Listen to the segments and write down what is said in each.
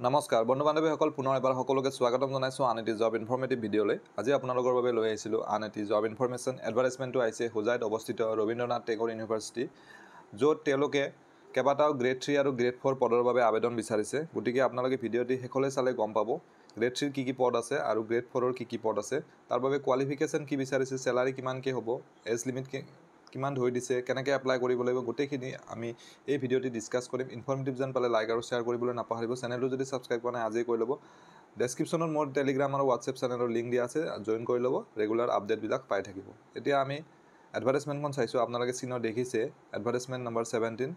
নমস্কাৰ বন্ধু বান্ধৱীসকল পুনৰ এবাৰ সকলোকে স্বাগতম জনাইছোঁ আন এটি জব ইনফৰ্মেটিভ ভিডিঅ'লৈ। আজি আপোনালোকৰ বাবে লৈ আহিছিলোঁ আন এটি জব ইনফৰ্মেশ্যন। এডভাৰটাইজমেণ্টটো আহিছে হোজাইত অৱস্থিত ৰবীন্দ্ৰনাথ টেগোৰ ইউনিভাৰ্চিটি, য'ত তেওঁলোকে কেইবাটাও গ্ৰেড 3 আৰু গ্ৰেড 4 পদৰ বাবে আবেদন বিচাৰিছে। গতিকে আপোনালোকে ভিডিঅ'টি শেষলৈ চালে গম পাব গ্ৰেড 3 কি পদ আছে আৰু গ্ৰেড 4ৰ কি পদ আছে, তাৰ বাবে কোৱালিফিকেশ্যন কি বিচাৰিছে, চেলাৰী কিমানকৈ হ'ব, এজ লিমিট কিমান ধৰি দিছে, কেনেকৈ এপ্লাই কৰিব লাগিব, গোটেইখিনি আমি এই ভিডিঅ'টি ডিছকাছ কৰিম। ইনফৰ্মেটিভ যেন পালে লাইক আৰু শ্বেয়াৰ কৰিবলৈ নাপাহৰিব। চেনেলটো যদি ছাবস্ক্ৰাইব কৰা নাই আজিয়ে কৰি ল'ব। ডেছক্ৰিপশ্যনত মোৰ টেলিগ্ৰাম আৰু হোৱাটছএপ চেনেলৰ লিংক দিয়া আছে, জইন কৰি ল'ব, ৰেগুলাৰ আপডেটবিলাক পাই থাকিব। এতিয়া আমি এডভাৰটাইজমেণ্টখন চাইছোঁ, আপোনালোকে চিনত দেখিছে advertisement number 17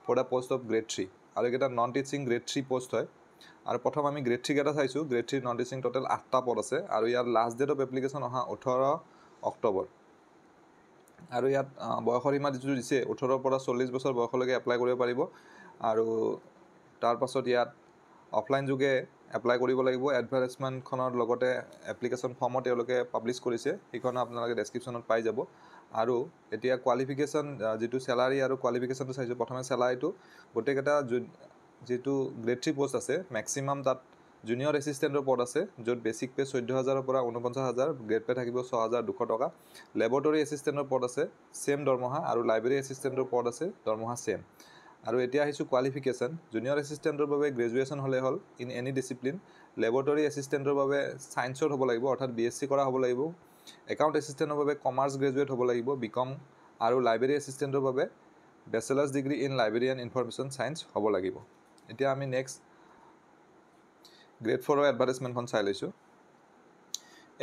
for the post of grade 3, আৰু এইকেইটা নন টিচিং গ্ৰেড 3 পষ্ট হয়। আৰু প্ৰথম আমি গ্ৰেড 3 কেইটা চাইছোঁ। গ্ৰেড 3 নন টিচিং টোটেল 8টা পদ আছে, আৰু ইয়াৰ লাষ্ট ডেট অফ এপ্লিকেশ্যন অহা 18 অক্টোবৰ। আৰু ইয়াত বয়সৰ সীমা যিটো দিছে 18ৰ পৰা 40 বছৰ বয়সলৈকে এপ্লাই কৰিব পাৰিব। আৰু তাৰপাছত ইয়াত অফলাইন যোগে এপ্লাই কৰিব লাগিব। এডভাৰটাইজমেণ্টখনৰ লগতে এপ্লিকেশ্যন ফৰ্মো তেওঁলোকে পাব্লিছ কৰিছে, সেইখন আপোনালোকে ডেছক্ৰিপশ্যনত পাই যাব। আৰু এতিয়া কোৱালিফিকেশ্যন যিটো চেলাৰী আৰু কোৱালিফিকেশ্যনটো চাইছোঁ। প্ৰথমে চেলাৰীটো গোটেইকেইটা যিটো গ্ৰেড 3 পষ্ট আছে মেক্সিমাম তাত জুনিয়ৰ এছিষ্টেণ্টৰ পদ আছে, য'ত বেচিক পে 14,000-ৰ পৰা 49,000, গ্ৰেড পে থাকিব 6,200 টকা। লেবৰেটৰী এছিষ্টেণ্টৰ পদ আছে ছেম দৰমহা, আৰু লাইব্ৰেৰী এছিষ্টেণ্টৰ পদ আছে দৰমহা ছেম। আৰু এতিয়া আহিছোঁ কোৱালিফিকেশ্যন। জুনিয়ৰ এছিষ্টেণ্টৰ বাবে গ্ৰেজুৱেশ্যন হ'লে হ'ল ইন এনি ডিচিপ্লিন। লেবৰেটৰী এছিষ্টেণ্টৰ বাবে ছায়েন্সত হ'ব লাগিব, অৰ্থাৎ BSc কৰা হ'ব লাগিব। একাউণ্ট এছিষ্টেণ্টৰ বাবে কমাৰ্চ গ্ৰেজুৱেট হ'ব লাগিব, BCom। আৰু লাইব্ৰেৰী এছিষ্টেণ্টৰ বাবে bachelors degree in library and information science হ'ব লাগিব। এতিয়া আমি নেক্সট গ্ৰেড 4ৰ এডভাৰটাইজমেণ্টখন চাই লৈছোঁ।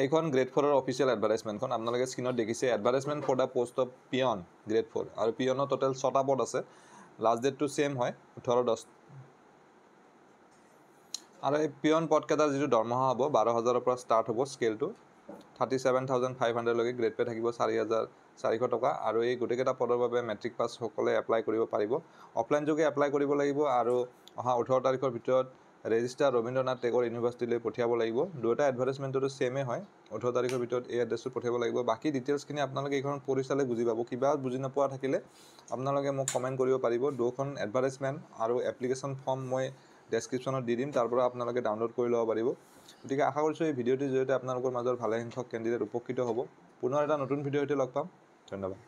এইখন গ্ৰেড 4ৰ অফিচিয়েল এডভাৰটাইজমেণ্টখন আপোনালোকে স্ক্ৰীনত দেখিছে। Advertisement for the post of peon grade 4, আৰু পিয়নৰ টোটেল 6টা পদ আছে। লাষ্ট ডেটটো ছেইম হয় 18/10। আৰু এই পিয়ন পদকেইটাৰ যিটো দৰমহা হ'ব 12,000-ৰ পৰা ষ্টাৰ্ট হ'ব স্কেলটো 37,500লৈকে। গ্ৰেড পে থাকিব 4,400 টকা। আৰু এই গোটেইকেইটা পদৰ বাবে মেট্ৰিক পাছ সকলে এপ্লাই কৰিব পাৰিব। অফলাইন যোগে এপ্লাই কৰিব লাগিব, আৰু অহা 18 তাৰিখৰ ভিতৰত ৰেজিষ্টাৰ ৰবীন্দ্ৰনাথ টেগোৰ ইউনিভাৰ্চিটিলৈ পঠিয়াব লাগিব। দুয়োটা এডভাৰটাইজমেণ্টটো ছেমে হয়, 18 তাৰিখৰ ভিতৰত এই এড্ৰেছটো পঠিয়াব লাগিব। বাকী ডিটেইলছখিনি আপোনালোকে এইখন পঢ়ি চালে বুজি পাব। কিবা বুজি নোপোৱা থাকিলে আপোনালোকে মোক কমেণ্ট কৰিব পাৰিব। দুখন এডভাৰটাইজমেণ্ট আৰু এপ্লিকেশ্যন ফৰ্ম মই ডেছক্ৰিপশ্যনত দি দিম, তাৰ পৰা আপোনালোকে ডাউনলোড কৰি ল'ব পাৰিব। গতিকে আশা কৰিছোঁ এই ভিডিঅ'টিৰ জৰিয়তে আপোনালোকৰ মাজৰ ভালেসংখ্যক কেণ্ডিডেট উপকৃত হ'ব। পুনৰ এটা নতুন ভিডিঅ'ৰ সৈতে লগ পাম। ধন্যবাদ।